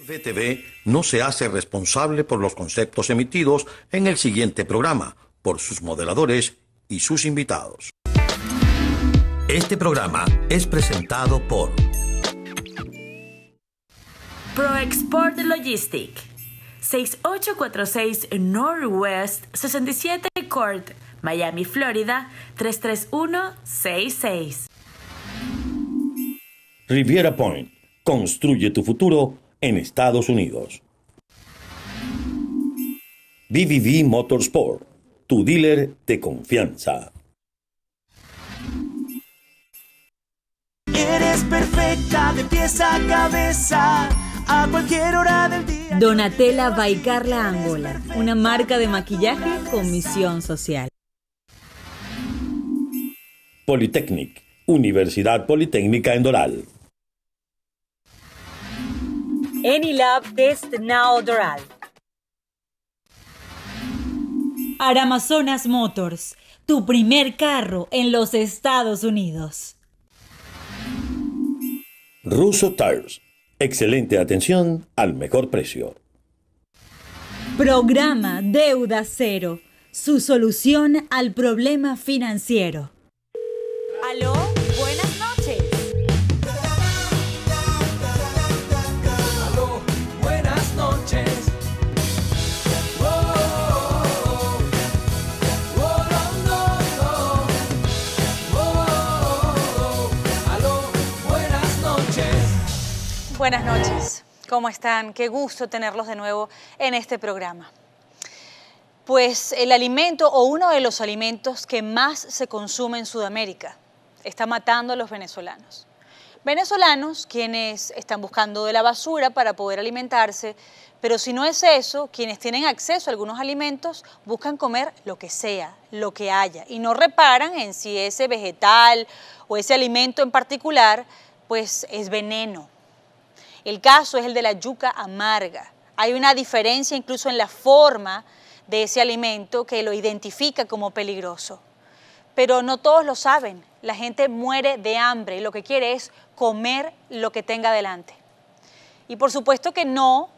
FTV no se hace responsable por los conceptos emitidos en el siguiente programa, por sus moderadores y sus invitados. Este programa es presentado por ProExport Logistic, 6846 Northwest 67 Court, Miami, Florida, 33166. Riviera Point. Construye tu futuro en Estados Unidos. BBB Motorsport, tu dealer de confianza. Eres perfecta de pies a cabeza, a cualquier hora del día. Donatella by Carla Angola, una marca de maquillaje con misión social. Polytechnic, Universidad Politécnica en Doral. Enilab Test Now Doral. Aramazonas Motors, tu primer carro en los Estados Unidos. Russo Tires, excelente atención al mejor precio. Programa Deuda Cero, su solución al problema financiero. Aló, buenas noches. Aló, buenas noches. Aló, buenas noches. Buenas noches, ¿cómo están? Qué gusto tenerlos de nuevo en este programa. Pues el alimento o uno de los alimentos que más se consume en Sudamérica está matando a los venezolanos. Venezolanos quienes están buscando de la basura para poder alimentarse, pero si no es eso, quienes tienen acceso a algunos alimentos buscan comer lo que sea, lo que haya, y no reparan en si ese vegetal o ese alimento en particular pues es veneno. El caso es el de la yuca amarga. Hay una diferencia incluso en la forma de ese alimento que lo identifica como peligroso. Pero no todos lo saben. La gente muere de hambre y lo que quiere es comer lo que tenga delante. Y por supuesto que no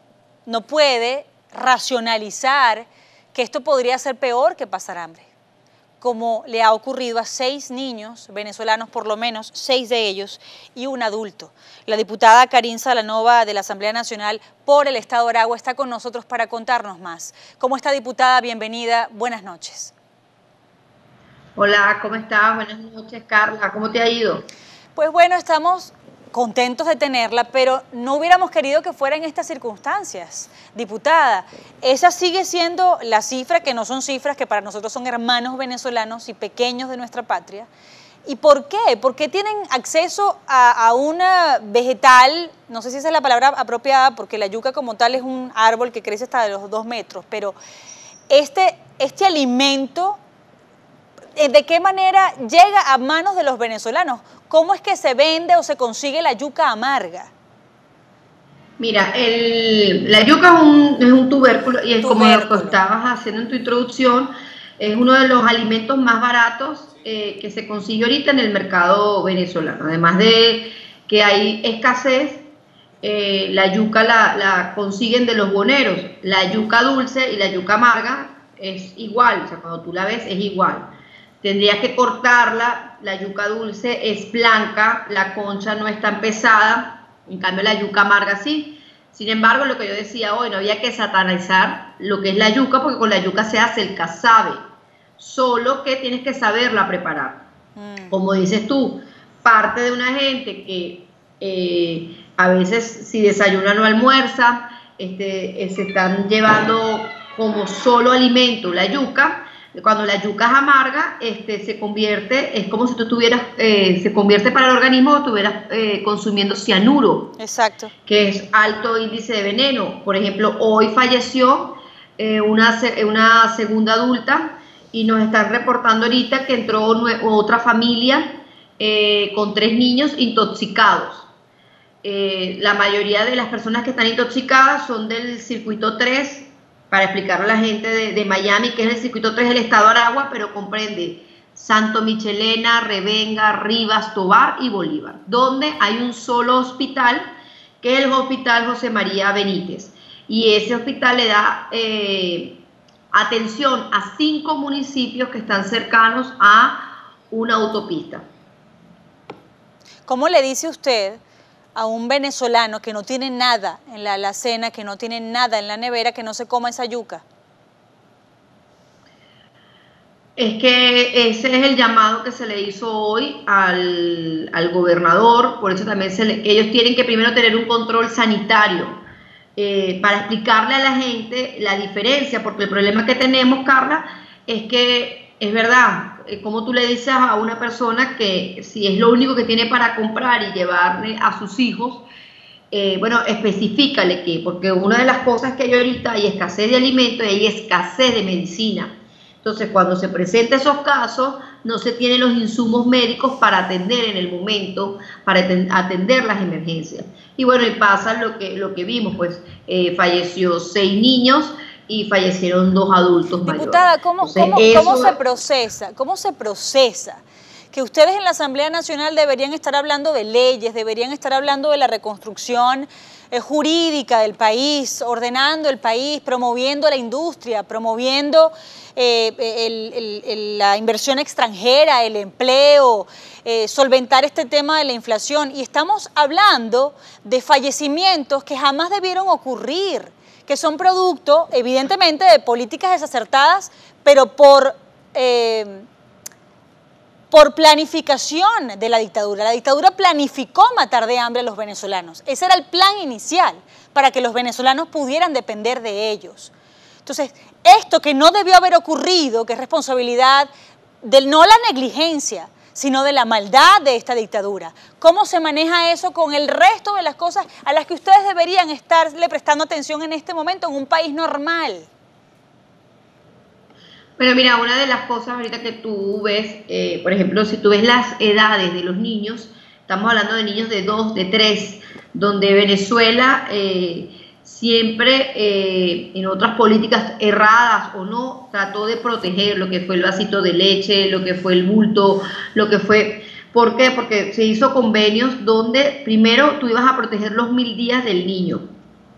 puede racionalizar que esto podría ser peor que pasar hambre, como le ha ocurrido a 6 niños venezolanos, por lo menos 6 de ellos, y un adulto. La diputada Karin Salanova de la Asamblea Nacional por el Estado de Aragua está con nosotros para contarnos más. ¿Cómo está, diputada? Bienvenida. Buenas noches. Hola, ¿cómo estás? Buenas noches, Carla. ¿Cómo te ha ido? Pues bueno, estamos contentos de tenerla, pero no hubiéramos querido que fuera en estas circunstancias. Diputada, esa sigue siendo la cifra, que no son cifras que para nosotros son hermanos venezolanos y pequeños de nuestra patria. ¿Y por qué? ¿Por qué tienen acceso a una vegetal? No sé si esa es la palabra apropiada, porque la yuca como tal es un árbol que crece hasta de los 2 metros, pero este alimento, ¿de qué manera llega a manos de los venezolanos? ¿Cómo es que se vende o se consigue la yuca amarga? Mira, la yuca es un tubérculo y es como lo que estabas haciendo en tu introducción, es uno de los alimentos más baratos que se consigue ahorita en el mercado venezolano. Además de que hay escasez, la yuca la consiguen de los boneros. La yuca dulce y la yuca amarga es igual, o sea, cuando tú la ves es igual. Tendrías que cortarla, la yuca dulce es blanca, la concha no es tan pesada, en cambio la yuca amarga sí. Sin embargo, lo que yo decía hoy, no había que satanizar lo que es la yuca, porque con la yuca se hace el casabe, solo que tienes que saberla preparar. Como dices tú, parte de una gente que a veces si desayuna no almuerza, se están llevando como solo alimento la yuca. Cuando la yuca es amarga, se convierte, es como si tú tuvieras, se convierte para el organismo, estuvieras consumiendo cianuro. Exacto. Que es alto índice de veneno. Por ejemplo, hoy falleció una segunda adulta y nos están reportando ahorita que entró otra familia con 3 niños intoxicados. La mayoría de las personas que están intoxicadas son del circuito 3, para explicarle a la gente de Miami, que es el circuito 3 del estado de Aragua, pero comprende Santo Michelena, Revenga, Rivas, Tovar y Bolívar, donde hay un solo hospital que es el Hospital José María Benítez. Y ese hospital le da atención a 5 municipios que están cercanos a una autopista. ¿Cómo le dice usted a un venezolano que no tiene nada en la alacena, que no tiene nada en la nevera, que no se coma esa yuca? Es que ese es el llamado que se le hizo hoy al gobernador, por eso también ellos tienen que primero tener un control sanitario para explicarle a la gente la diferencia, porque el problema que tenemos, Carla, es que es verdad, como tú le dices a una persona que si es lo único que tiene para comprar y llevarle a sus hijos, bueno, especifícale que, porque una de las cosas que hay ahorita hay escasez de alimentos y hay escasez de medicina. Entonces, cuando se presentan esos casos, no se tienen los insumos médicos para atender en el momento, para atender las emergencias. Y bueno, y pasa lo que vimos, pues falleció 6 niños y fallecieron 2 adultos mayores. Diputada, ¿cómo se procesa? Que ustedes en la Asamblea Nacional deberían estar hablando de leyes, deberían estar hablando de la reconstrucción jurídica del país, ordenando el país, promoviendo la industria, promoviendo la inversión extranjera, el empleo, solventar este tema de la inflación. Y estamos hablando de fallecimientos que jamás debieron ocurrir, que son producto, evidentemente, de políticas desacertadas, pero por planificación de la dictadura. La dictadura planificó matar de hambre a los venezolanos. Ese era el plan inicial, para que los venezolanos pudieran depender de ellos. Entonces, esto que no debió haber ocurrido, que es responsabilidad de no la negligencia, sino de la maldad de esta dictadura. ¿Cómo se maneja eso con el resto de las cosas a las que ustedes deberían estarle prestando atención en este momento en un país normal? Bueno, mira, una de las cosas ahorita que tú ves, por ejemplo, si tú ves las edades de los niños, estamos hablando de niños de 2, de 3, donde Venezuela siempre en otras políticas erradas o no, trató de proteger lo que fue el vasito de leche, lo que fue el bulto, lo que fue... ¿Por qué? Porque se hizo convenios donde primero tú ibas a proteger los 1000 días del niño.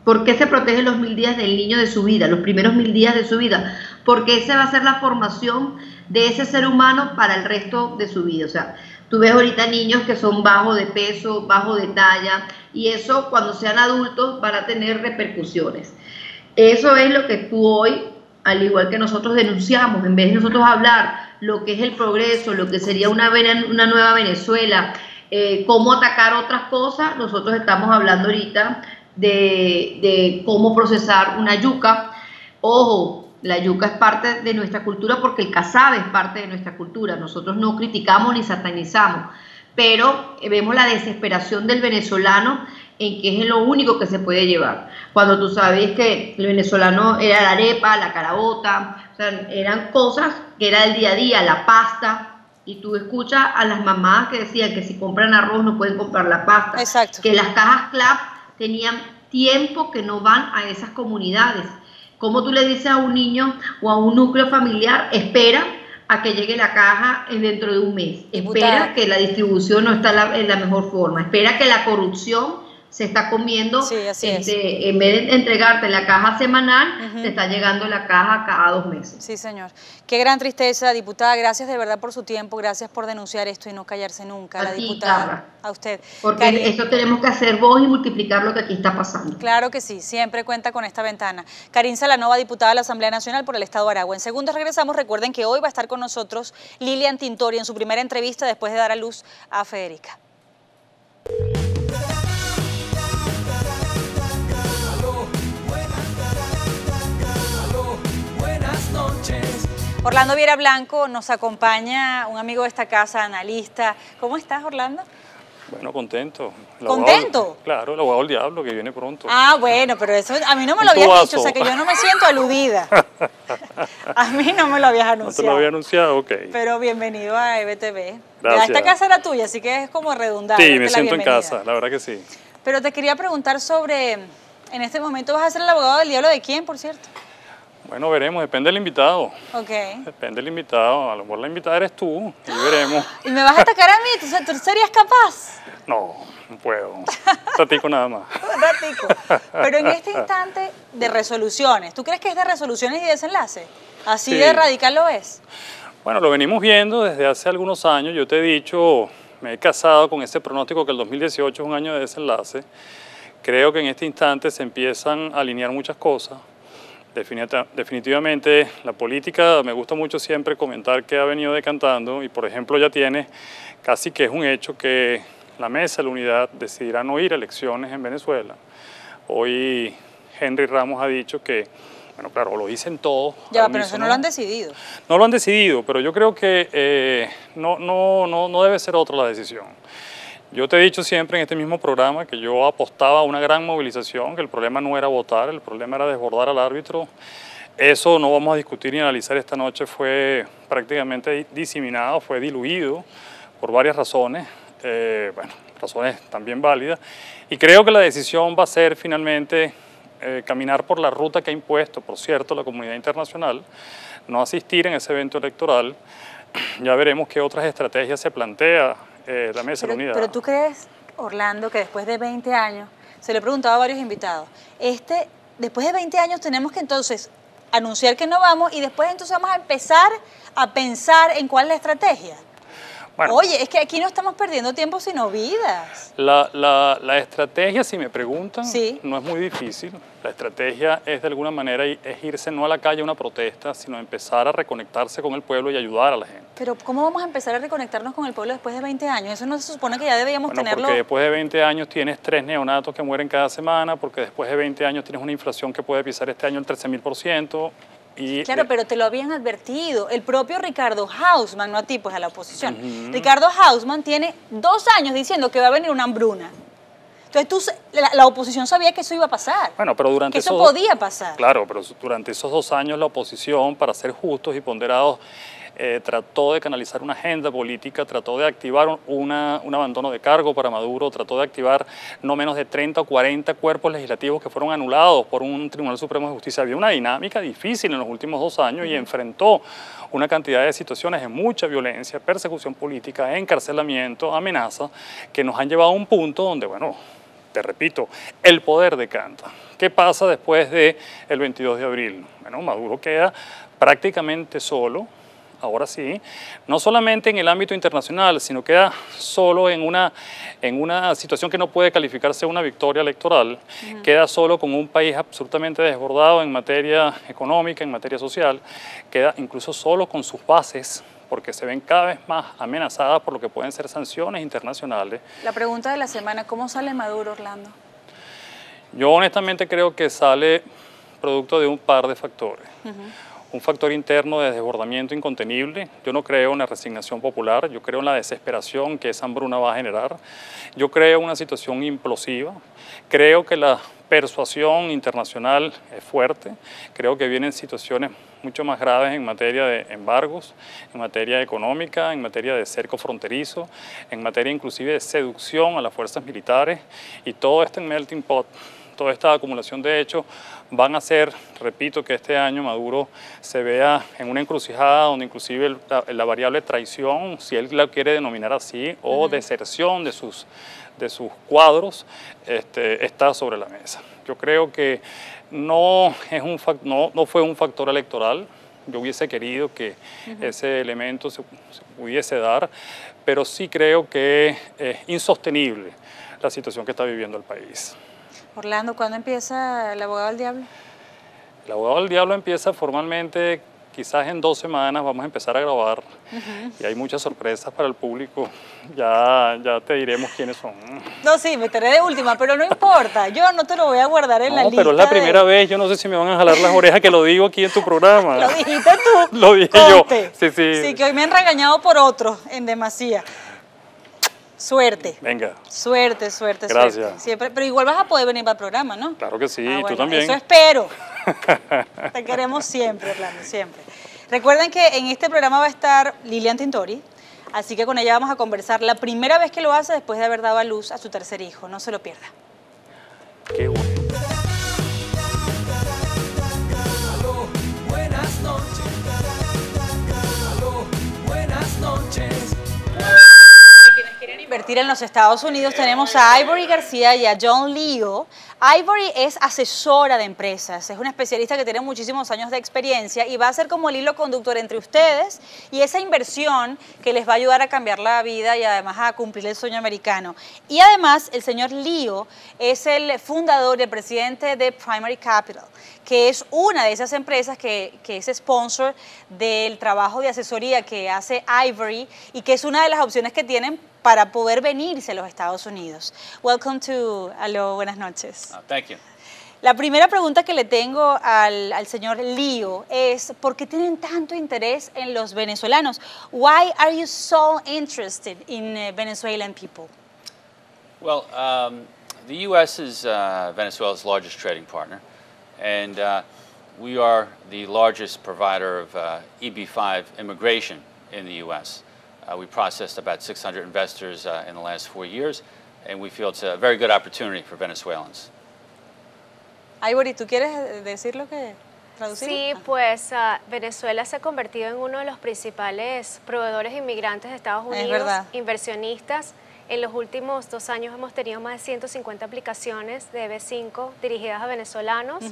¿Por qué se protege los 1000 días del niño de su vida, los primeros 1000 días de su vida? Porque esa va a ser la formación de ese ser humano para el resto de su vida. O sea, tú ves ahorita niños que son bajos de peso, bajos de talla, y eso cuando sean adultos van a tener repercusiones. Eso es lo que tú hoy, al igual que nosotros denunciamos, en vez de nosotros hablar lo que es el progreso, lo que sería una nueva Venezuela, cómo atacar otras cosas, nosotros estamos hablando ahorita de cómo procesar una yuca. Ojo, la yuca es parte de nuestra cultura porque el casabe es parte de nuestra cultura. Nosotros no criticamos ni satanizamos, pero vemos la desesperación del venezolano en que es lo único que se puede llevar. Cuando tú sabes que el venezolano era la arepa, la carabota, o sea, eran cosas que era el día a día, la pasta, y tú escuchas a las mamás que decían que si compran arroz no pueden comprar la pasta. Exacto. Que las cajas CLAP tenían tiempo que no van a esas comunidades. ¿Cómo tú le dices a un niño o a un núcleo familiar, espera a que llegue la caja dentro de un mes? Espera que la distribución no está en la mejor forma. Espera que la corrupción se está comiendo. Sí, así es. En vez de entregarte la caja semanal, te está llegando la caja cada 2 meses. Sí, señor. Qué gran tristeza, diputada. Gracias de verdad por su tiempo. Gracias por denunciar esto y no callarse nunca. La diputada, Carla. A usted. Porque esto tenemos que hacer voz y multiplicar lo que aquí está pasando. Claro que sí, siempre cuenta con esta ventana. Karin Salanova, diputada de la Asamblea Nacional por el Estado de Aragua. En segundos regresamos. Recuerden que hoy va a estar con nosotros Lilian Tintori en su primera entrevista después de dar a luz a Federica. Orlando Viera Blanco, nos acompaña un amigo de esta casa, analista. ¿Cómo estás, Orlando? Bueno, contento. ¿Contento? Claro, el abogado del diablo que viene pronto. Ah, bueno, pero eso a mí no me lo habías dicho, o sea que yo no me siento aludida. A mí no me lo habías anunciado. No te lo había anunciado, ok. Pero bienvenido a EBTV. Gracias. Ya esta casa era tuya, así que es como redundante. Sí, me siento en casa, la verdad que sí. Pero te quería preguntar sobre, en este momento vas a ser el abogado del diablo de quién, por cierto. Bueno, veremos, depende del invitado. Ok. Depende del invitado, a lo mejor la invitada eres tú, y veremos. ¿Y me vas a atacar a mí? ¿Tú serías capaz? No, Puedo. Un ratico nada más. Un ratico. Pero en este instante de resoluciones, ¿tú crees que es de resoluciones y desenlace? ¿Así Sí. de radical lo es? Bueno, lo venimos viendo desde hace algunos años. Yo te he dicho, me he casado con ese pronóstico que el 2018 es un año de desenlace. Creo que en este instante se empiezan a alinear muchas cosas. Definitivamente la política, me gusta mucho siempre comentar que ha venido decantando y por ejemplo ya tiene casi que es un hecho que la Mesa de la Unidad decidirá no ir a elecciones en Venezuela. Hoy Henry Ramos ha dicho que, bueno, claro, lo dicen todos. Ya, pero eso no lo han decidido. No lo han decidido, pero yo creo que no debe ser otra la decisión. Yo te he dicho siempre en este mismo programa que yo apostaba a una gran movilización, que el problema no era votar, el problema era desbordar al árbitro. Eso no vamos a discutir ni analizar esta noche, fue prácticamente diseminado, fue diluido por varias razones, bueno, razones también válidas. Y creo que la decisión va a ser finalmente caminar por la ruta que ha impuesto, por cierto, la comunidad internacional, no asistir en ese evento electoral. Ya veremos qué otras estrategias se plantea la Mesa de la Unidad. Pero tú crees, Orlando, que después de 20 años, se lo he preguntado a varios invitados, después de 20 años tenemos que entonces anunciar que no vamos y después entonces vamos a empezar a pensar en cuál es la estrategia. Bueno, oye, es que aquí no estamos perdiendo tiempo sino vidas. La estrategia, si me preguntan, sí, no es muy difícil. La estrategia es de alguna manera es irse no a la calle a una protesta, sino empezar a reconectarse con el pueblo y ayudar a la gente. Pero ¿cómo vamos a empezar a reconectarnos con el pueblo después de 20 años? Eso no se supone que ya deberíamos tenerlo. Porque después de 20 años tienes 3 neonatos que mueren cada semana, porque después de 20 años tienes una inflación que puede pisar este año el 13.000%. Claro, pero te lo habían advertido. El propio Ricardo Hausmann, no a ti, pues a la oposición. Ricardo Hausmann tiene 2 años diciendo que va a venir una hambruna. Entonces la oposición sabía que eso iba a pasar. Bueno, pero durante que eso podía pasar. Claro, pero durante esos 2 años la oposición, para ser justos y ponderados, trató de canalizar una agenda política, trató de activar un abandono de cargo para Maduro, trató de activar no menos de 30 o 40 cuerpos legislativos que fueron anulados por un Tribunal Supremo de Justicia. Había una dinámica difícil en los últimos 2 años y enfrentó una cantidad de situaciones de mucha violencia, persecución política, encarcelamiento, amenazas, que nos han llevado a un punto donde, bueno, te repito, el poder decanta. ¿Qué pasa después del 22 de abril? Bueno, Maduro queda prácticamente solo. Ahora sí, no solamente en el ámbito internacional, sino queda solo en una situación que no puede calificarse una victoria electoral, queda solo con un país absolutamente desbordado en materia económica, en materia social, queda incluso solo con sus bases, porque se ven cada vez más amenazadas por lo que pueden ser sanciones internacionales. La pregunta de la semana, ¿cómo sale Maduro, Orlando? Yo honestamente creo que sale producto de un par de factores. Un factor interno de desbordamiento incontenible. Yo no creo en la resignación popular, yo creo en la desesperación que esa hambruna va a generar. Yo creo en una situación implosiva. Creo que la persuasión internacional es fuerte. Creo que vienen situaciones mucho más graves en materia de embargos, en materia económica, en materia de cerco fronterizo, en materia inclusive de seducción a las fuerzas militares, y todo este melting pot, toda esta acumulación de hechos van a hacer, repito, que este año Maduro se vea en una encrucijada donde inclusive la variable traición, si él la quiere denominar así, o deserción de sus cuadros, está sobre la mesa. Yo creo que no fue un factor electoral. Yo hubiese querido que ese elemento se pudiese dar, pero sí creo que es insostenible la situación que está viviendo el país. Orlando, ¿cuándo empieza El Abogado del Diablo? El Abogado del Diablo empieza formalmente, quizás en 2 semanas vamos a empezar a grabar y hay muchas sorpresas para el público. Ya te diremos quiénes son. No, sí, me meteré de última, pero no importa. Yo no te lo voy a guardar en la lista. No, pero es la primera vez. Yo no sé si me van a jalar las orejas que lo digo aquí en tu programa. Lo dijiste tú. Lo dije Conte. yo. Sí. Sí, que hoy me han regañado por otros en demasía. Suerte. Venga. Suerte. Gracias. Siempre, pero igual vas a poder venir para el programa, ¿no? Claro que sí, bueno, tú también. Eso espero. Te queremos siempre, Orlando, siempre. Recuerden que en este programa va a estar Lilian Tintori, así que con ella vamos a conversar la primera vez que lo hace después de haber dado a luz a su 3er hijo. No se lo pierda. Qué bueno. Aló, buenas noches. Aló, buenas noches. Quienes quieren invertir en los Estados Unidos. Tenemos a Ivory García y a John Leo. Ivory es asesora de empresas, es una especialista que tiene muchísimos años de experiencia y va a ser como el hilo conductor entre ustedes y esa inversión que les va a ayudar a cambiar la vida y además a cumplir el sueño americano. Y además el señor Leo es el fundador y el presidente de Primary Capital, que es una de esas empresas que es sponsor del trabajo de asesoría que hace Ivory y que es una de las opciones que tienen para poder venirse a los Estados Unidos. Welcome to Aló, buenas noches. Thank you. La primera pregunta que le tengo al señor Leo es, ¿por qué tienen tanto interés en los venezolanos? Why are you so interested in Venezuelan people? Well, the U.S. is Venezuela's largest trading partner, and we are the largest provider of EB-5 immigration in the U.S. We processed about 600 investors in the last 4 years, and we feel it's a very good opportunity for Venezuelans. Ivory, ¿tú quieres decir lo que traducir? Sí, pues Venezuela se ha convertido en uno de los principales proveedores de inmigrantes de Estados Unidos, inversionistas. En los últimos 2 años hemos tenido más de 150 aplicaciones de EB-5 dirigidas a venezolanos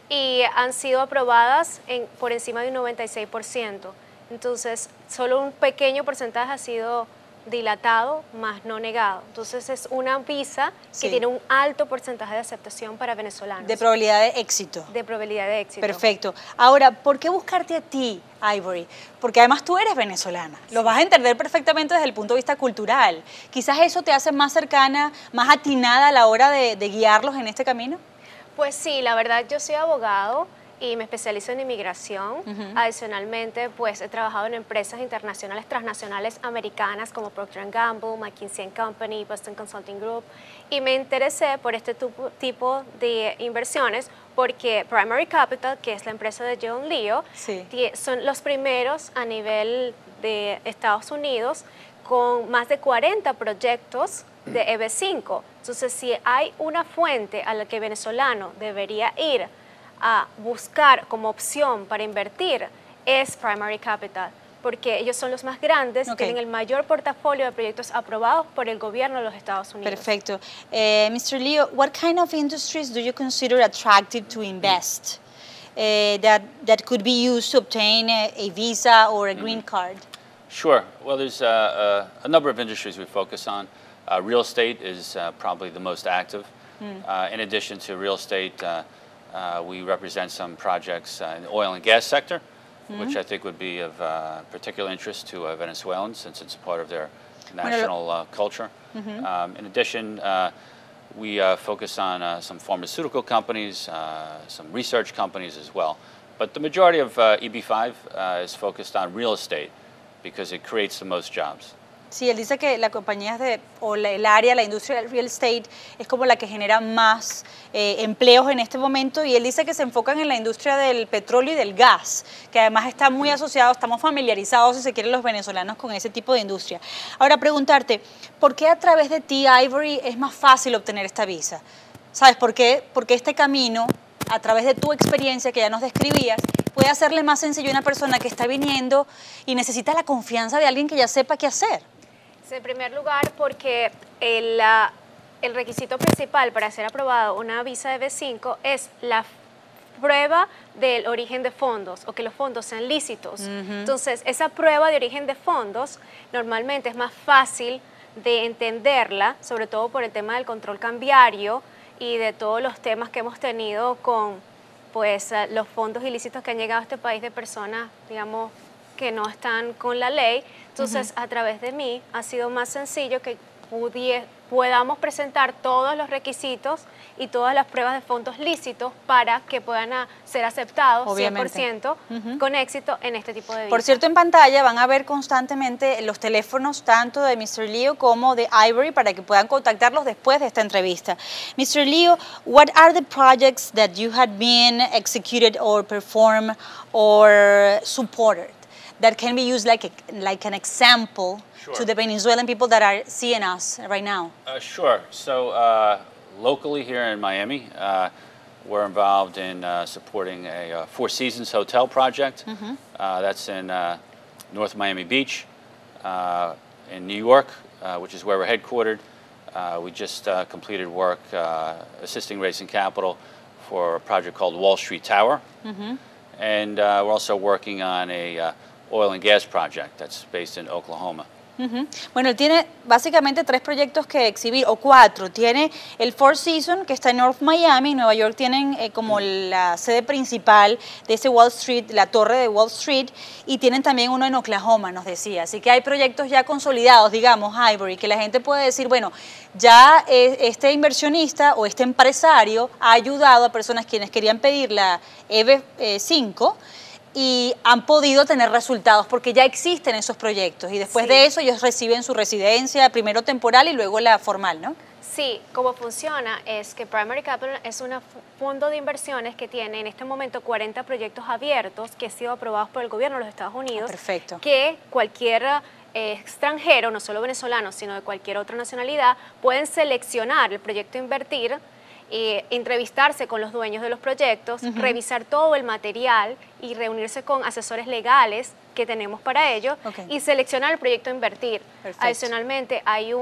y han sido aprobadas por encima de un 96%. Entonces, solo un pequeño porcentaje ha sido dilatado, más no negado. Entonces, es una visa que tiene un alto porcentaje de aceptación para venezolanos. De probabilidad de éxito. De probabilidad de éxito. Perfecto. Ahora, ¿por qué buscarte a ti, Ivory? Porque además tú eres venezolana. Lo vas a entender perfectamente desde el punto de vista cultural. Quizás eso te hace más cercana, más atinada a la hora de guiarlos en este camino. Pues sí, la verdad yo soy abogado y me especializo en inmigración. Adicionalmente, pues he trabajado en empresas internacionales, transnacionales americanas como Procter & Gamble, McKinsey & Company, Boston Consulting Group, y me interesé por este tipo de inversiones porque Primary Capital, que es la empresa de John Leo, son los primeros a nivel de Estados Unidos con más de 40 proyectos de EB-5. Entonces, si hay una fuente a la que el venezolano debería ir a buscar como opción para invertir, es Primary Capital, porque ellos son los más grandes, tienen el mayor portafolio de proyectos aprobados por el gobierno de los Estados Unidos. Perfecto. Mr. Leo, what kind of industries do you consider attractive to invest that could be used to obtain a visa or a green card? Sure. Well, there's a number of industries we focus on. Real estate is probably the most active. In addition to real estate, we represent some projects in the oil and gas sector, which I think would be of particular interest to Venezuelans since it's part of their national culture. In addition, we focus on some pharmaceutical companies, some research companies as well. But the majority of EB-5 is focused on real estate because it creates the most jobs. Sí, él dice que la compañía el área, la industria del real estate es como la que genera más empleos en este momento y él dice que se enfocan en la industria del petróleo y del gas, que además está muy asociado, estamos familiarizados, si se quieren, los venezolanos con ese tipo de industria. Ahora, preguntarte, ¿por qué a través de ti, Ivory, es más fácil obtener esta visa? ¿Sabes por qué? Porque este camino, a través de tu experiencia que ya nos describías, puede hacerle más sencillo a una persona que está viniendo y necesita la confianza de alguien que ya sepa qué hacer. En primer lugar, porque el requisito principal para ser aprobado una visa de EB-5 es la prueba del origen de fondos o que los fondos sean lícitos. Entonces, esa prueba de origen de fondos normalmente es más fácil de entenderla, sobre todo por el tema del control cambiario y de todos los temas que hemos tenido con pues, los fondos ilícitos que han llegado a este país de personas, digamos, que no están con la ley. Entonces, a través de mí ha sido más sencillo que podamos presentar todos los requisitos y todas las pruebas de fondos lícitos para que puedan ser aceptados 100% con éxito en este tipo de visa. Por cierto, en pantalla van a ver constantemente los teléfonos tanto de Mr. Leo como de Ivory para que puedan contactarlos después de esta entrevista. Mr. Leo, what are the projects that you had been executed or performed or supported that can be used like an example to the Venezuelan people that are seeing us right now? Sure. So locally here in Miami, we're involved in supporting a Four Seasons hotel project. That's in North Miami Beach. in New York, which is where we're headquartered. We just completed work assisting raising capital for a project called Wall Street Tower. And we're also working on a oil and gas project that's based in Oklahoma. Bueno, él tiene básicamente 3 proyectos que exhibir, o 4. Tiene el Four Seasons, que está en North Miami. En Nueva York tienen como la sede principal de ese Wall Street, la torre de Wall Street, y tienen también uno en Oklahoma, nos decía. Así que hay proyectos ya consolidados, digamos, Ivory, que la gente puede decir, bueno, ya este inversionista o este empresario ha ayudado a personas quienes querían pedir la EV5, y han podido tener resultados porque ya existen esos proyectos y después de eso ellos reciben su residencia, primero temporal y luego la formal, ¿no? Sí, cómo funciona es que Primary Capital es un fondo de inversiones que tiene en este momento 40 proyectos abiertos que han sido aprobados por el gobierno de los Estados Unidos. Perfecto. Que cualquier extranjero, no solo venezolano, sino de cualquier otra nacionalidad, pueden seleccionar el proyecto a invertir, entrevistarse con los dueños de los proyectos, revisar todo el material y reunirse con asesores legales que tenemos para ello y seleccionar el proyecto a invertir. Perfecto. Adicionalmente, hay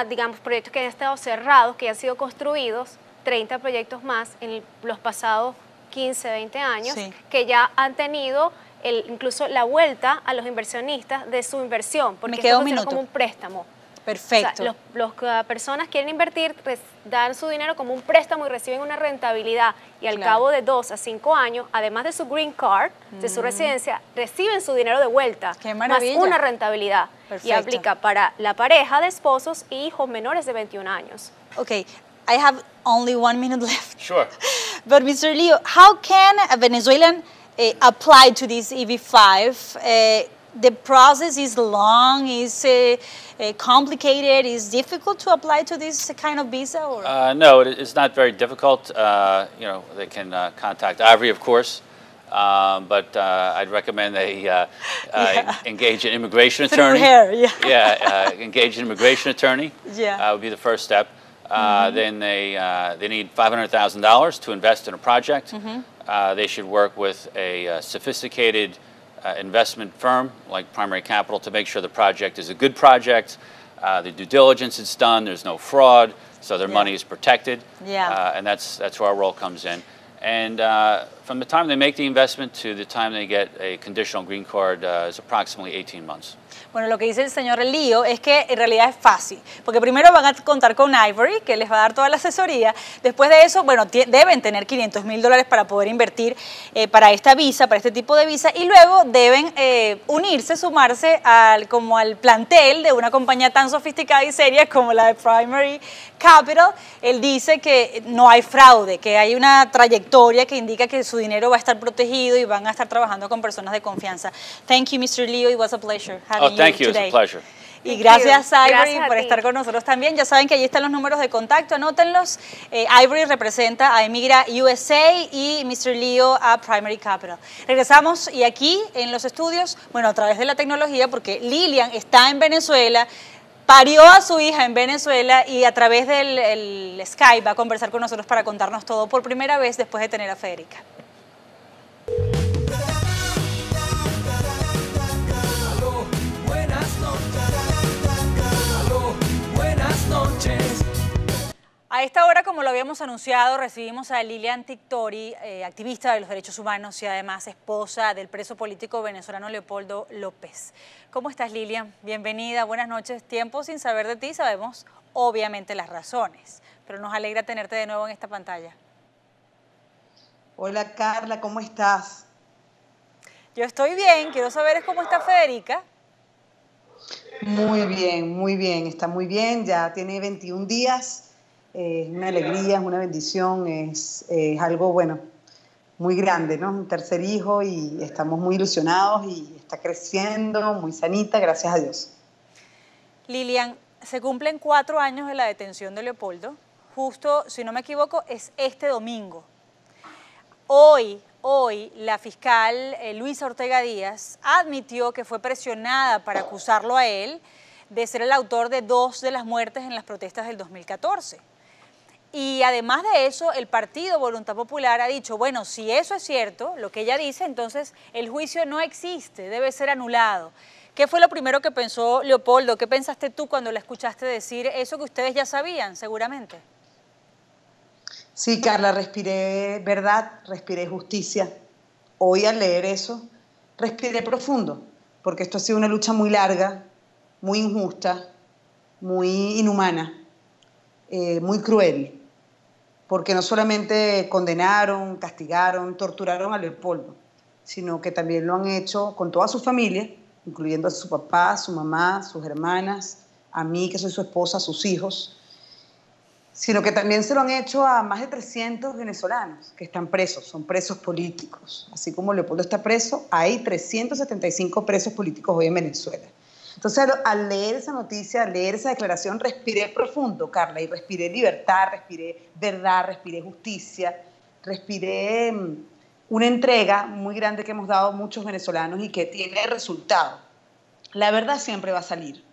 digamos, proyectos que han estado cerrados, que han sido construidos, 30 proyectos más en los pasados 15, 20 años, que ya han tenido incluso la vuelta a los inversionistas de su inversión, porque esto funciona como un préstamo. Perfecto. O sea, las personas quieren invertir, dan su dinero como un préstamo y reciben una rentabilidad. Y al cabo de 2 a 5 años, además de su green card, de su residencia, reciben su dinero de vuelta. ¡Qué maravilla! Más una rentabilidad. Perfecto. Y aplica para la pareja de esposos y hijos menores de 21 años. Okay, I have only 1 minute left. Sure. But Mr. Leo, how can a Venezuelan apply to this EB5? The process is long, is complicated, is difficult to apply to this kind of visa? Or? No, it's not very difficult. You know, they can contact Ivory, of course, but I'd recommend they engage an immigration attorney. Engage an immigration attorney. Would be the first step. Then they need $500,000 to invest in a project. They should work with a sophisticated investment firm like Primary Capital to make sure the project is a good project, the due diligence is done, there's no fraud, so their money is protected, and that's where our role comes in. And from the time they make the investment to the time they get a conditional green card is approximately 18 months. Bueno, lo que dice el señor Leo es que en realidad es fácil, porque primero van a contar con Ivory, que les va a dar toda la asesoría. Después de eso, bueno, deben tener $500,000 para poder invertir para esta visa, para este tipo de visa, y luego deben unirse, sumarse como al plantel de una compañía tan sofisticada y seria como la de Primary Capital. Él dice que no hay fraude, que hay una trayectoria que indica que su dinero va a estar protegido y van a estar trabajando con personas de confianza. Thank you, Mr. Leo. It was a pleasure having you Thank you. today. It's a pleasure. Y gracias, Ivory, gracias por estar con nosotros también. Ya saben que allí están los números de contacto, anótenlos. Ivory representa a Emigra USA y Mr. Leo a Primary Capital. Regresamos y aquí en los estudios, bueno, a través de la tecnología, porque Lilian está en Venezuela, parió a su hija en Venezuela y a través del Skype va a conversar con nosotros para contarnos todo por primera vez después de tener a Federica. A esta hora, como lo habíamos anunciado, recibimos a Lilian Tictori, activista de los derechos humanos y además esposa del preso político venezolano Leopoldo López. ¿Cómo estás, Lilian? Bienvenida, buenas noches. Tiempo sin saber de ti, sabemos obviamente las razones, pero nos alegra tenerte de nuevo en esta pantalla. Hola, Carla, ¿cómo estás? Yo estoy bien, quiero saber cómo está Federica. Muy bien, está muy bien, ya tiene 21 días. Es una alegría, es una bendición, es algo, bueno, muy grande, ¿no? Un tercer hijo y estamos muy ilusionados y está creciendo, muy sanita, gracias a Dios. Lilian, se cumplen 4 años de la detención de Leopoldo. Justo, si no me equivoco, es este domingo. Hoy la fiscal Luisa Ortega Díaz admitió que fue presionada para acusarlo a él de ser el autor de 2 de las muertes en las protestas del 2014. Y además de eso, el partido Voluntad Popular ha dicho, bueno, si eso es cierto, lo que ella dice, entonces el juicio no existe, debe ser anulado. ¿Qué fue lo primero que pensó Leopoldo? ¿Qué pensaste tú cuando le escuchaste decir eso que ustedes ya sabían, seguramente? Sí, Carla, respiré verdad, respiré justicia. Hoy al leer eso, respiré profundo, porque esto ha sido una lucha muy larga, muy injusta, muy inhumana, muy cruel, porque no solamente condenaron, castigaron, torturaron a Leopoldo, sino que también lo han hecho con toda su familia, incluyendo a su papá, su mamá, sus hermanas, a mí que soy su esposa, a sus hijos, sino que también se lo han hecho a más de 300 venezolanos que están presos, son presos políticos. Así como Leopoldo está preso, hay 375 presos políticos hoy en Venezuela. Entonces, al leer esa noticia, al leer esa declaración, respiré profundo, Carla, y respiré libertad, respiré verdad, respiré justicia, respiré una entrega muy grande que hemos dado muchos venezolanos y que tiene resultado. La verdad siempre va a salir.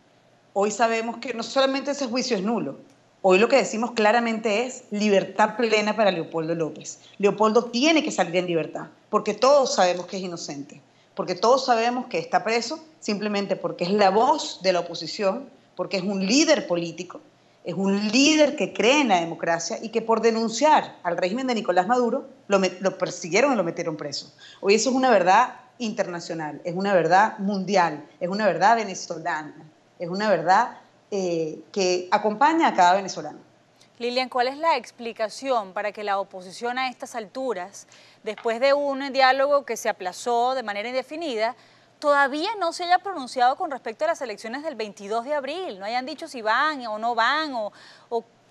Hoy sabemos que no solamente ese juicio es nulo, hoy lo que decimos claramente es libertad plena para Leopoldo López. Leopoldo tiene que salir en libertad, porque todos sabemos que es inocente, porque todos sabemos que está preso simplemente porque es la voz de la oposición, porque es un líder político, es un líder que cree en la democracia y que por denunciar al régimen de Nicolás Maduro lo persiguieron y lo metieron preso. Hoy eso es una verdad internacional, es una verdad mundial, es una verdad venezolana, es una verdad que acompaña a cada venezolano. Lilian, ¿cuál es la explicación para que la oposición a estas alturas, después de un diálogo que se aplazó de manera indefinida, todavía no se haya pronunciado con respecto a las elecciones del 22 de abril? No hayan dicho si van o no van, o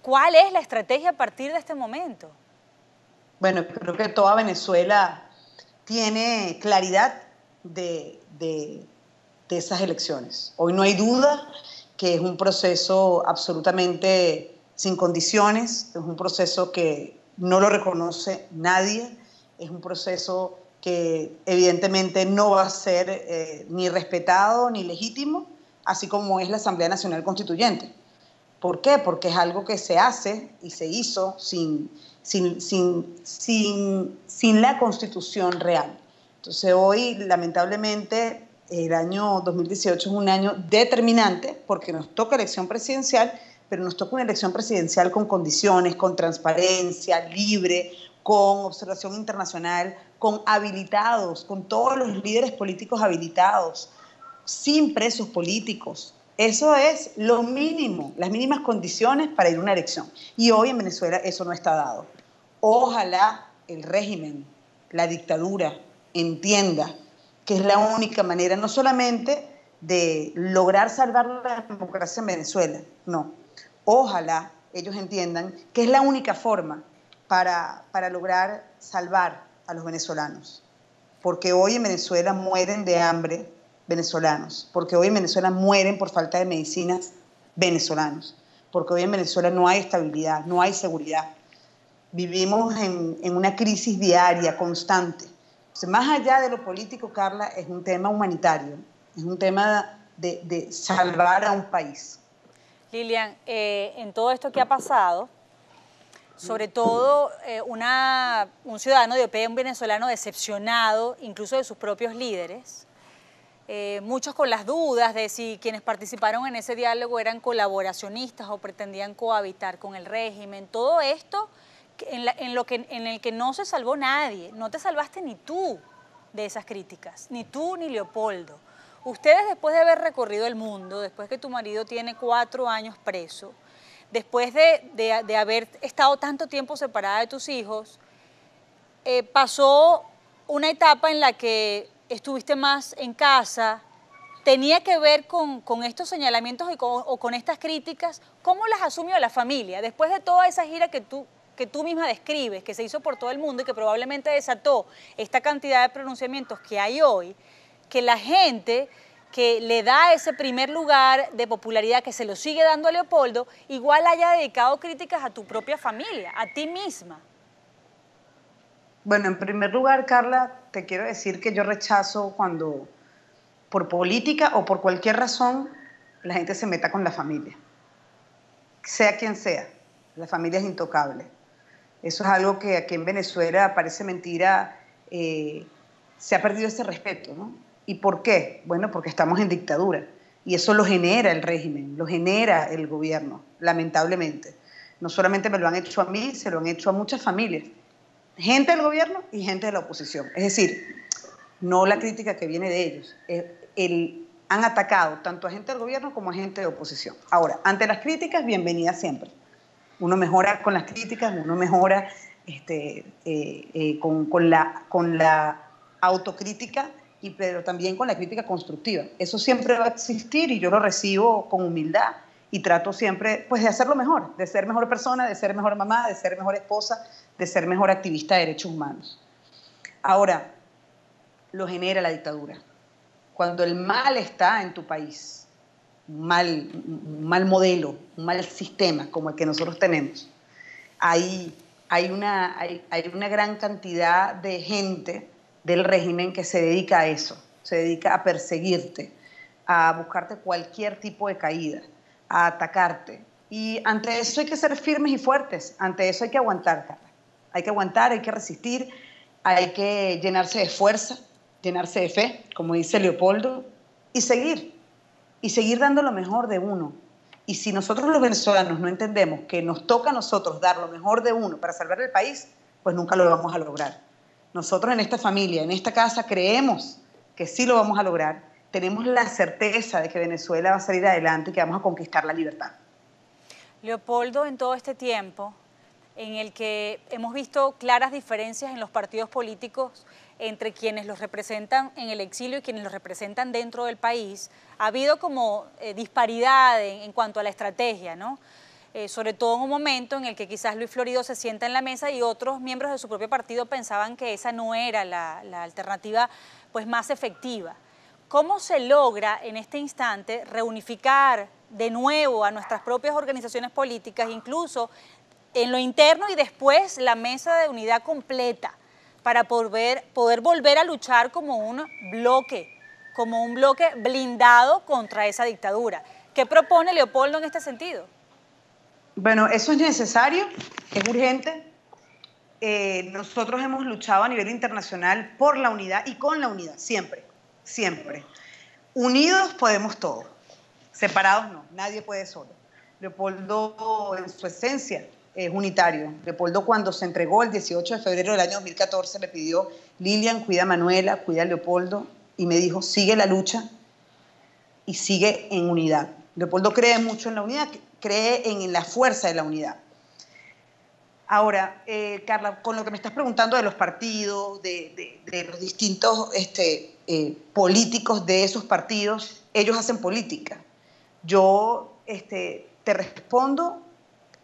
cuál es la estrategia a partir de este momento. Bueno, creo que toda Venezuela tiene claridad de esas elecciones. Hoy no hay duda que es un proceso absolutamente sin condiciones, es un proceso que no lo reconoce nadie, es un proceso que evidentemente no va a ser ni respetado ni legítimo, así como es la Asamblea Nacional Constituyente. ¿Por qué? Porque es algo que se hace y se hizo sin la Constitución real. Entonces hoy, lamentablemente, el año 2018 es un año determinante porque nos toca elección presidencial, pero nos toca una elección presidencial con condiciones, con transparencia, libre, con observación internacional, con habilitados, con todos los líderes políticos habilitados, sin presos políticos. Eso es lo mínimo, las mínimas condiciones para ir a una elección. Y hoy en Venezuela eso no está dado. Ojalá el régimen, la dictadura, entienda que es la única manera no solamente de lograr salvar la democracia en Venezuela, no. Ojalá ellos entiendan que es la única forma para lograr salvar a los venezolanos. Porque hoy en Venezuela mueren de hambre venezolanos, porque hoy en Venezuela mueren por falta de medicinas venezolanos, porque hoy en Venezuela no hay estabilidad, no hay seguridad. Vivimos en una crisis diaria, constante. Entonces, más allá de lo político, Carla, es un tema humanitario, es un tema de salvar a un país. Lilian, en todo esto que ha pasado, sobre todo un ciudadano de OPE, un venezolano decepcionado, incluso de sus propios líderes, muchos con las dudas de si quienes participaron en ese diálogo eran colaboracionistas o pretendían cohabitar con el régimen. Todo esto en el que no se salvó nadie, no te salvaste ni tú de esas críticas, ni tú ni Leopoldo. Ustedes, después de haber recorrido el mundo, después que tu marido tiene 4 años preso, después de haber estado tanto tiempo separada de tus hijos, pasó una etapa en la que estuviste más en casa. ¿Tenía que ver con estos señalamientos o con estas críticas? ¿Cómo las asumió la familia? Después de toda esa gira que tú misma describes, que se hizo por todo el mundo y que probablemente desató esta cantidad de pronunciamientos que hay hoy, que la gente que le da ese primer lugar de popularidad, que se lo sigue dando a Leopoldo, igual haya dedicado críticas a tu propia familia, a ti misma. Bueno, en primer lugar, Carla, te quiero decir que yo rechazo cuando, por política o por cualquier razón, la gente se meta con la familia. Sea quien sea, la familia es intocable. Eso es algo que aquí en Venezuela parece mentira, se ha perdido ese respeto, ¿no? ¿Y por qué? Bueno, porque estamos en dictadura. Y eso lo genera el régimen, lo genera el gobierno, lamentablemente. No solamente me lo han hecho a mí, se lo han hecho a muchas familias. Gente del gobierno y gente de la oposición. Es decir, no la crítica que viene de ellos. Han atacado tanto a gente del gobierno como a gente de oposición. Ahora, ante las críticas, bienvenida siempre. Uno mejora con las críticas, uno mejora con la autocrítica, pero también con la crítica constructiva. Eso siempre va a existir y yo lo recibo con humildad y trato siempre pues, de hacerlo mejor, de ser mejor persona, de ser mejor mamá, de ser mejor esposa, de ser mejor activista de derechos humanos. Ahora, lo genera la dictadura. Cuando el mal está en tu país, un mal modelo, un mal sistema como el que nosotros tenemos, hay una gran cantidad de gente del régimen que se dedica a eso, se dedica a perseguirte, a buscarte cualquier tipo de caída, a atacarte. Y ante eso hay que ser firmes y fuertes, ante eso hay que aguantar, Carla. Hay que aguantar, hay que resistir, hay que llenarse de fuerza, llenarse de fe, como dice Leopoldo, y seguir dando lo mejor de uno. Y si nosotros los venezolanos no entendemos que nos toca a nosotros dar lo mejor de uno para salvar el país, pues nunca lo vamos a lograr. Nosotros en esta familia, en esta casa, creemos que sí lo vamos a lograr. Tenemos la certeza de que Venezuela va a salir adelante y que vamos a conquistar la libertad. Leopoldo, en todo este tiempo en el que hemos visto claras diferencias en los partidos políticos entre quienes los representan en el exilio y quienes los representan dentro del país, ha habido como disparidad en cuanto a la estrategia, ¿no? Sobre todo en un momento en el que quizás Luis Florido se sienta en la mesa y otros miembros de su propio partido pensaban que esa no era la alternativa pues, más efectiva. ¿Cómo se logra en este instante reunificar de nuevo a nuestras propias organizaciones políticas, incluso en lo interno y después la mesa de unidad completa, para poder volver a luchar como un bloque blindado contra esa dictadura? ¿Qué propone Leopoldo en este sentido? Bueno, eso es necesario, es urgente. Nosotros hemos luchado a nivel internacional por la unidad y con la unidad, siempre, siempre. Unidos podemos todo, separados no, nadie puede solo. Leopoldo en su esencia es unitario. Leopoldo cuando se entregó el 18 de febrero del año 2014 le pidió: Lilian, cuida a Manuela, cuida a Leopoldo, y me dijo: sigue la lucha y sigue en unidad. Leopoldo cree mucho en la unidad, cree en la fuerza de la unidad. Ahora, Carla, con lo que me estás preguntando de los partidos, de los distintos políticos de esos partidos, ellos hacen política. Yo te respondo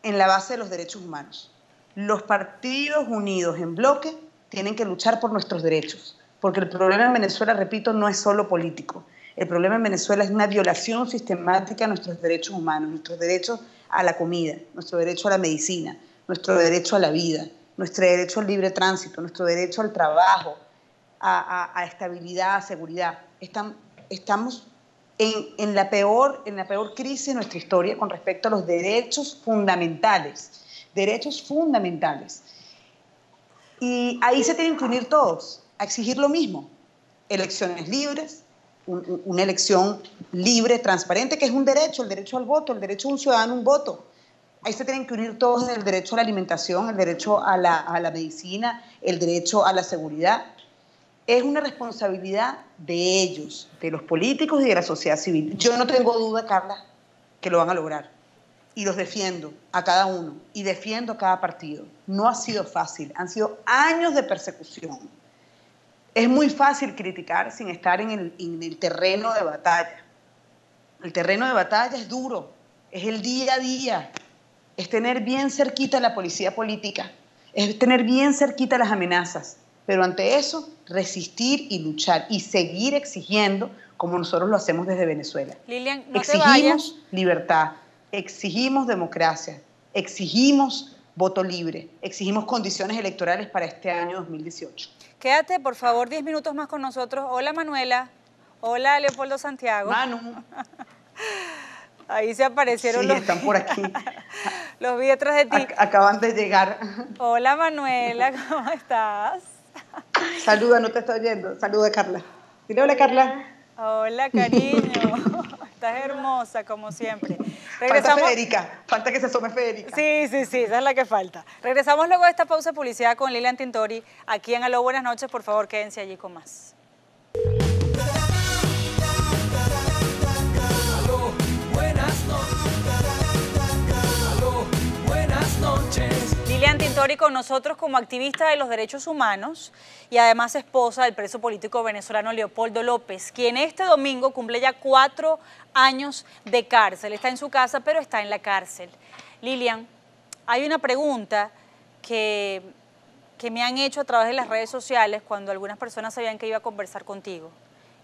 en la base de los derechos humanos. Los partidos unidos en bloque tienen que luchar por nuestros derechos, porque el problema en Venezuela, repito, no es solo político. El problema en Venezuela es una violación sistemática a nuestros derechos humanos, nuestros derechos a la comida, nuestro derecho a la medicina, nuestro derecho a la vida, nuestro derecho al libre tránsito, nuestro derecho al trabajo, a estabilidad, a seguridad. Estamos en la peor crisis de nuestra historia con respecto a los derechos fundamentales. Derechos fundamentales. Y ahí se tienen que unir todos a exigir lo mismo. Elecciones libres, una elección libre, transparente, que es un derecho, el derecho al voto, el derecho de un ciudadano a un voto. Ahí se tienen que unir todos el derecho a la alimentación, el derecho a la medicina, el derecho a la seguridad. Es una responsabilidad de ellos, de los políticos y de la sociedad civil. Yo no tengo duda, Carla, que lo van a lograr. Y los defiendo a cada uno y defiendo a cada partido. No ha sido fácil, han sido años de persecución. Es muy fácil criticar sin estar en el terreno de batalla. El terreno de batalla es duro, es el día a día, es tener bien cerquita la policía política, es tener bien cerquita las amenazas, pero ante eso resistir y luchar y seguir exigiendo como nosotros lo hacemos desde Venezuela. Lilian, no exigimos libertad, exigimos democracia, exigimos voto libre, exigimos condiciones electorales para este año 2018. Quédate, por favor, 10 minutos más con nosotros. Hola, Manuela. Hola, Leopoldo Santiago. Manu. Ahí se aparecieron sí, los... están por aquí. Los vi detrás de ti. Acaban de llegar. Hola, Manuela, ¿cómo estás? Saluda, no te estoy oyendo. Saluda, Carla. Dile hola, Carla. Hola, cariño. Estás hermosa, como siempre. Falta Federica, falta que se asome Federica. Sí, esa es la que falta. Regresamos luego de esta pausa de publicidad con Lilian Tintori, aquí en Aló, buenas noches. Por favor, quédense allí con más. Aló, buenas noches. Lilian Tintori con nosotros como activista de los derechos humanos y además esposa del preso político venezolano Leopoldo López, quien este domingo cumple ya 4 años de cárcel. Está en su casa, pero está en la cárcel. Lilian, hay una pregunta que me han hecho a través de las redes sociales cuando algunas personas sabían que iba a conversar contigo.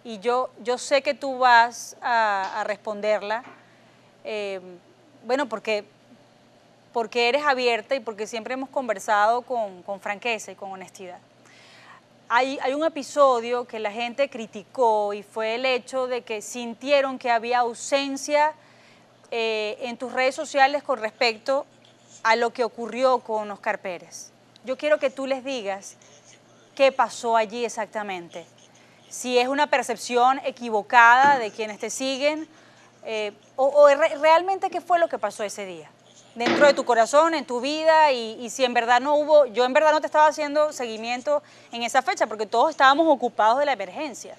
Y yo sé que tú vas a responderla, bueno, porque eres abierta y porque siempre hemos conversado con franqueza y con honestidad. Hay un episodio que la gente criticó y fue el hecho de que sintieron que había ausencia en tus redes sociales con respecto a lo que ocurrió con Oscar Pérez. Yo quiero que tú les digas qué pasó allí exactamente. Si es una percepción equivocada de quienes te siguen o realmente qué fue lo que pasó ese día. Dentro de tu corazón, en tu vida, y si en verdad no hubo, yo en verdad no te estaba haciendo seguimiento en esa fecha porque todos estábamos ocupados de la emergencia.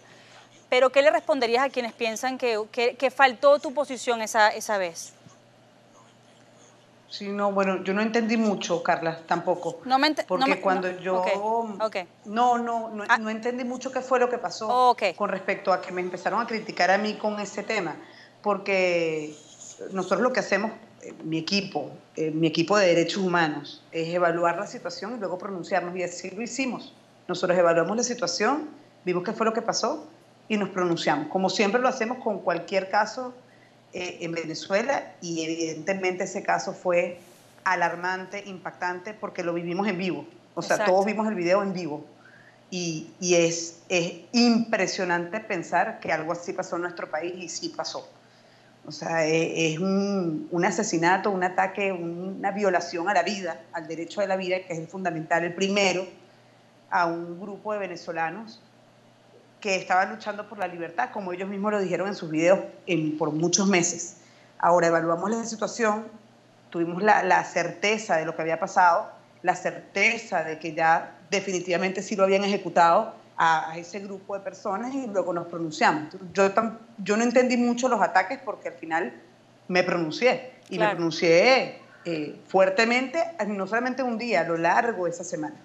Pero ¿qué le responderías a quienes piensan que faltó tu posición esa vez? Sí, no, bueno, yo no entendí mucho, Carla, tampoco. No entendí mucho qué fue lo que pasó con respecto a que me empezaron a criticar a mí con ese tema, porque nosotros lo que hacemos, mi equipo de derechos humanos, es evaluar la situación y luego pronunciarnos, y así lo hicimos. Nosotros evaluamos la situación, vimos qué fue lo que pasó y nos pronunciamos, como siempre lo hacemos con cualquier caso en Venezuela, y evidentemente ese caso fue alarmante, impactante, porque lo vivimos en vivo. O sea, Exacto. Todos vimos el video en vivo. Y es impresionante pensar que algo así pasó en nuestro país, y sí pasó. O sea, es un asesinato, un ataque, una violación a la vida, al derecho de la vida, que es el fundamental, el primero, a un grupo de venezolanos que estaban luchando por la libertad, como ellos mismos lo dijeron en sus videos por muchos meses. Ahora evaluamos la situación, tuvimos la certeza de lo que había pasado, la certeza de que ya definitivamente sí lo habían ejecutado a ese grupo de personas, y luego nos pronunciamos. Yo no entendí mucho los ataques porque al final me pronuncié, y me pronuncié fuertemente, no solamente un día, a lo largo de esa semana.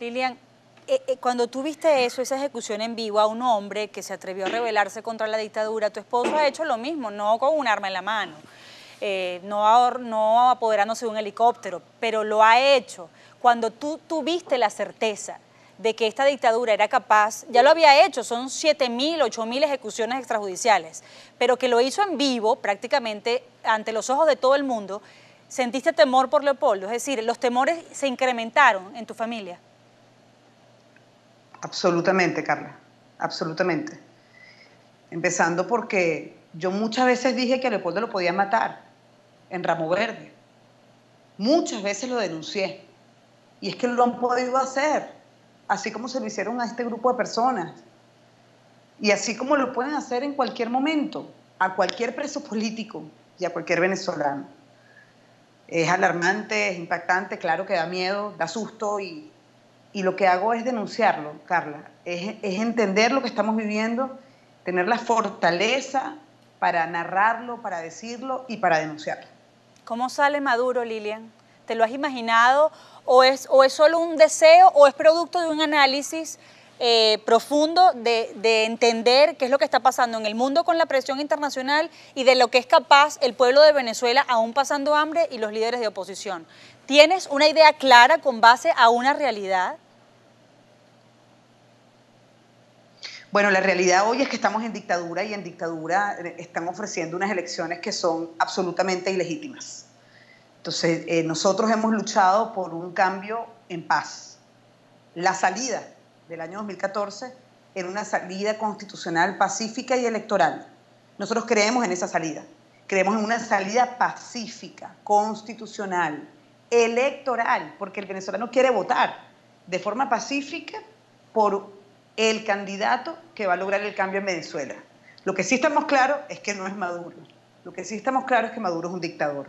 Lilian, cuando tú viste eso, esa ejecución en vivo a un hombre que se atrevió a rebelarse contra la dictadura, tu esposo ha hecho lo mismo, no con un arma en la mano, no apoderándose de un helicóptero, pero lo ha hecho. Cuando tú tuviste la certeza de que esta dictadura era capaz, ya lo había hecho, son 7.000, 8.000 ejecuciones extrajudiciales, pero que lo hizo en vivo, prácticamente ante los ojos de todo el mundo, ¿sentiste temor por Leopoldo? Es decir, ¿los temores se incrementaron en tu familia? Absolutamente, Carla, absolutamente. Empezando porque yo muchas veces dije que a Leopoldo lo podía matar en Ramo Verde. Muchas veces lo denuncié. Y es que lo han podido hacer, así como se lo hicieron a este grupo de personas. Y así como lo pueden hacer en cualquier momento, a cualquier preso político y a cualquier venezolano. Es alarmante, es impactante, claro que da miedo, da susto, y lo que hago es denunciarlo, Carla. Es entender lo que estamos viviendo, tener la fortaleza para narrarlo, para decirlo y para denunciarlo. ¿Cómo sale Maduro, Lilian? ¿Te lo has imaginado? ¿O es solo un deseo o es producto de un análisis profundo de entender qué es lo que está pasando en el mundo con la presión internacional y de lo que es capaz el pueblo de Venezuela, aún pasando hambre, y los líderes de oposición? ¿Tienes una idea clara con base a una realidad? Bueno, la realidad hoy es que estamos en dictadura, y en dictadura están ofreciendo unas elecciones que son absolutamente ilegítimas. Entonces, nosotros hemos luchado por un cambio en paz. La salida del año 2014 era una salida constitucional, pacífica y electoral. Nosotros creemos en esa salida. Creemos en una salida pacífica, constitucional, electoral, porque el venezolano quiere votar de forma pacífica por el candidato que va a lograr el cambio en Venezuela. Lo que sí estamos claros es que no es Maduro. Lo que sí estamos claros es que Maduro es un dictador.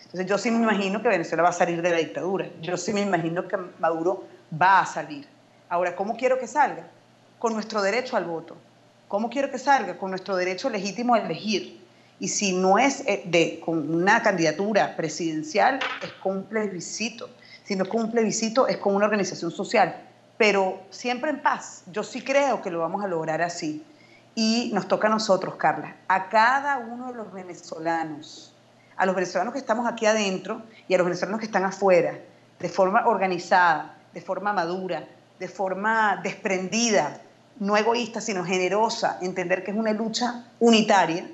Entonces yo sí me imagino que Venezuela va a salir de la dictadura. Yo sí me imagino que Maduro va a salir. Ahora, ¿cómo quiero que salga? Con nuestro derecho al voto. ¿Cómo quiero que salga? Con nuestro derecho legítimo a elegir. Y si no es con una candidatura presidencial, es con un plebiscito. Si no es con un plebiscito, es con una organización social. Pero siempre en paz. Yo sí creo que lo vamos a lograr así. Y nos toca a nosotros, Carla, a cada uno de los venezolanos, a los venezolanos que estamos aquí adentro y a los venezolanos que están afuera, de forma organizada, de forma madura, de forma desprendida, no egoísta, sino generosa, entender que es una lucha unitaria,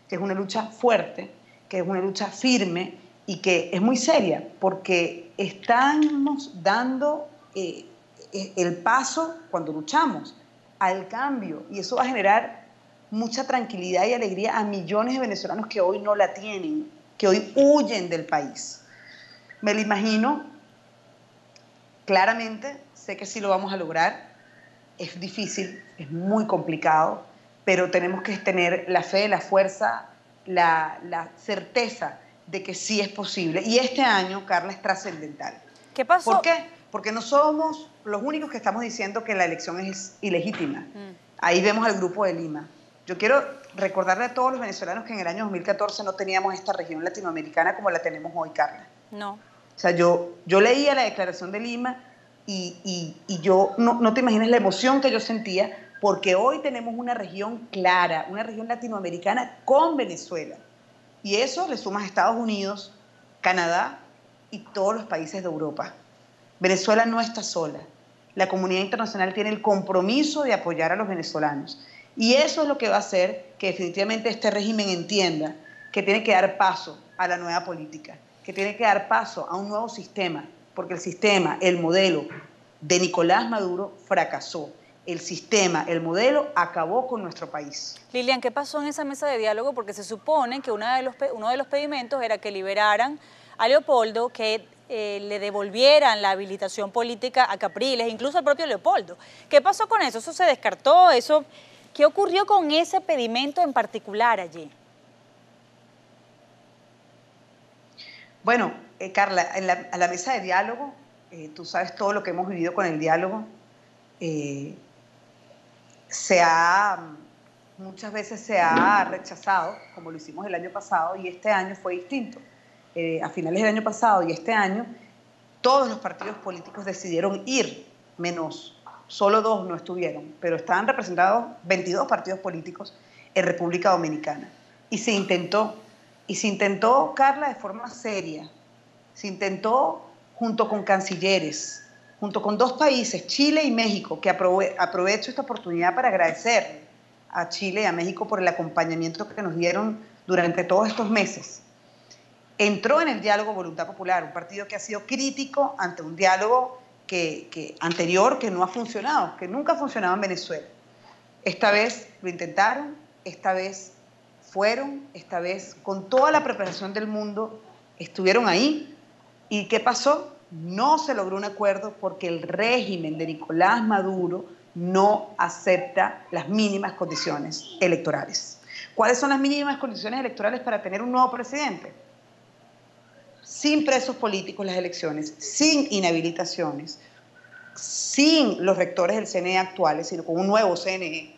que es una lucha fuerte, que es una lucha firme y que es muy seria, porque estamos dando el paso cuando luchamos al cambio, y eso va a generar mucha tranquilidad y alegría a millones de venezolanos que hoy no la tienen, que hoy huyen del país. Me lo imagino claramente, sé que sí lo vamos a lograr, es difícil, es muy complicado, pero tenemos que tener la fe, la fuerza, la certeza de que sí es posible. Y este año, Carla, es trascendental. ¿Qué pasó? ¿Por qué? Porque no somos los únicos que estamos diciendo que la elección es ilegítima. Ahí vemos al Grupo de Lima. Yo quiero recordarle a todos los venezolanos que en el año 2014 no teníamos esta región latinoamericana como la tenemos hoy, Carla. No. O sea, yo leía la declaración de Lima y yo no te imaginas la emoción que yo sentía, porque hoy tenemos una región clara, una región latinoamericana con Venezuela. Y eso le sumas a Estados Unidos, Canadá y todos los países de Europa. Venezuela no está sola. La comunidad internacional tiene el compromiso de apoyar a los venezolanos. Y eso es lo que va a hacer que definitivamente este régimen entienda que tiene que dar paso a la nueva política, que tiene que dar paso a un nuevo sistema, porque el sistema, el modelo de Nicolás Maduro fracasó. El sistema, el modelo acabó con nuestro país. Lilian, ¿qué pasó en esa mesa de diálogo? Porque se supone que uno de los pedimentos era que liberaran a Leopoldo, que le devolvieran la habilitación política a Capriles, incluso al propio Leopoldo. ¿Qué pasó con eso? ¿Eso se descartó? ¿Qué ocurrió con ese pedimento en particular allí? Bueno, Carla, a la mesa de diálogo, tú sabes todo lo que hemos vivido con el diálogo, muchas veces se ha rechazado, como lo hicimos el año pasado, y este año fue distinto. A finales del año pasado y este año, todos los partidos políticos decidieron ir, menos solo 2 no estuvieron, pero estaban representados 22 partidos políticos en República Dominicana. Y se intentó, Carla, de forma seria. Se intentó junto con cancilleres, junto con 2 países, Chile y México, que aprovecho esta oportunidad para agradecer a Chile y a México por el acompañamiento que nos dieron durante todos estos meses. Entró en el diálogo Voluntad Popular, un partido que ha sido crítico ante un diálogo anterior que no ha funcionado, que nunca ha funcionado en Venezuela. Esta vez lo intentaron, esta vez fueron, esta vez con toda la preparación del mundo estuvieron ahí. ¿Y qué pasó? No se logró un acuerdo porque el régimen de Nicolás Maduro no acepta las mínimas condiciones electorales. ¿Cuáles son las mínimas condiciones electorales para tener un nuevo presidente? Sin presos políticos las elecciones, sin inhabilitaciones, sin los rectores del CNE actuales, sino con un nuevo CNE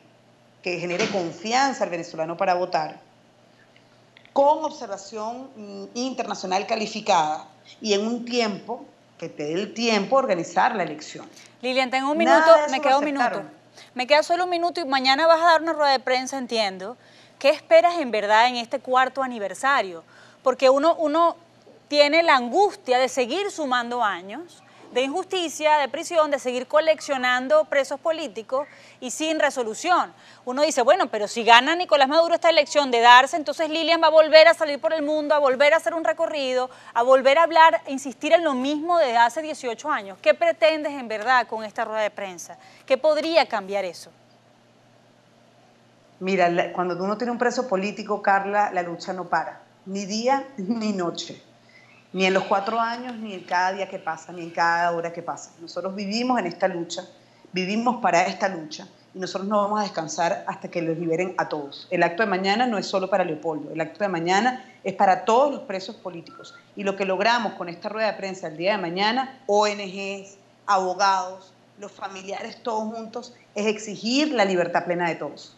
que genere confianza al venezolano para votar, con observación internacional calificada y en un tiempo que te dé el tiempo a organizar la elección. Lilian, tengo un minuto, me queda un minuto. Me queda solo un minuto y mañana vas a dar una rueda de prensa, entiendo. ¿Qué esperas en verdad en este 4º aniversario? Porque uno tiene la angustia de seguir sumando años de injusticia, de prisión, de seguir coleccionando presos políticos y sin resolución. Uno dice, bueno, pero si gana Nicolás Maduro esta elección de darse, entonces Lilian va a volver a salir por el mundo, a volver a hacer un recorrido, a volver a hablar, a insistir en lo mismo desde hace 18 años. ¿Qué pretendes en verdad con esta rueda de prensa? ¿Qué podría cambiar eso? Mira, cuando uno tiene un preso político, Carla, la lucha no para, ni día ni noche. Ni en los 4 años, ni en cada día que pasa, ni en cada hora que pasa. Nosotros vivimos en esta lucha, vivimos para esta lucha y nosotros no vamos a descansar hasta que los liberen a todos. El acto de mañana no es solo para Leopoldo, el acto de mañana es para todos los presos políticos. Y lo que logramos con esta rueda de prensa el día de mañana, ONGs, abogados, los familiares, todos juntos, es exigir la libertad plena de todos.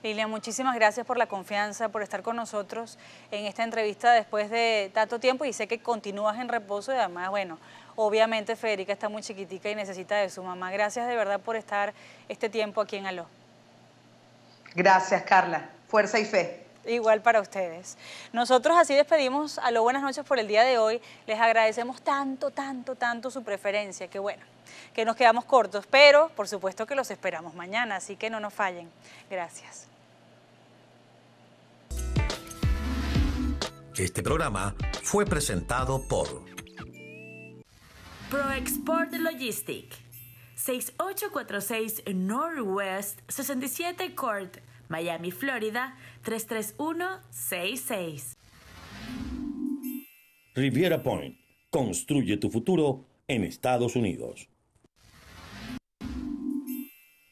Lilian, muchísimas gracias por la confianza, por estar con nosotros en esta entrevista después de tanto tiempo, y sé que continúas en reposo y además, bueno, obviamente Federica está muy chiquitica y necesita de su mamá. Gracias de verdad por estar este tiempo aquí en Aló. Gracias, Carla. Fuerza y fe. Igual para ustedes. Nosotros así despedimos Aló, buenas noches por el día de hoy. Les agradecemos tanto su preferencia, que bueno, que nos quedamos cortos, pero por supuesto que los esperamos mañana, así que no nos fallen. Gracias. Este programa fue presentado por ProExport Logistic, 6846 Northwest 67 Court, Miami, Florida, 33166. Riviera Point. Construye tu futuro en Estados Unidos.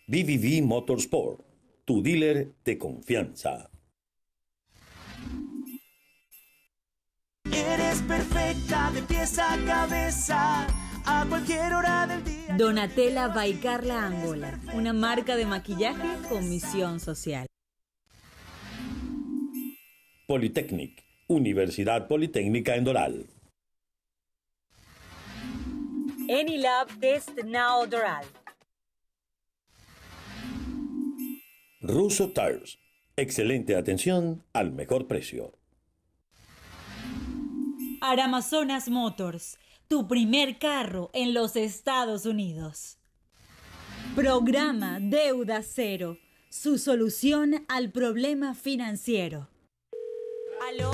BBB Motorsport, tu dealer de confianza. Eres perfecta de pies a cabeza, a cualquier hora del día. Donatella by Carla Angola, una marca de maquillaje con misión social. Polytechnic, Universidad Politécnica en Doral. Enilab Test Now Doral. Russo Tires, excelente atención al mejor precio. Aramazonas Motors, tu primer carro en los Estados Unidos. Programa Deuda Cero, su solución al problema financiero. ¿Aló?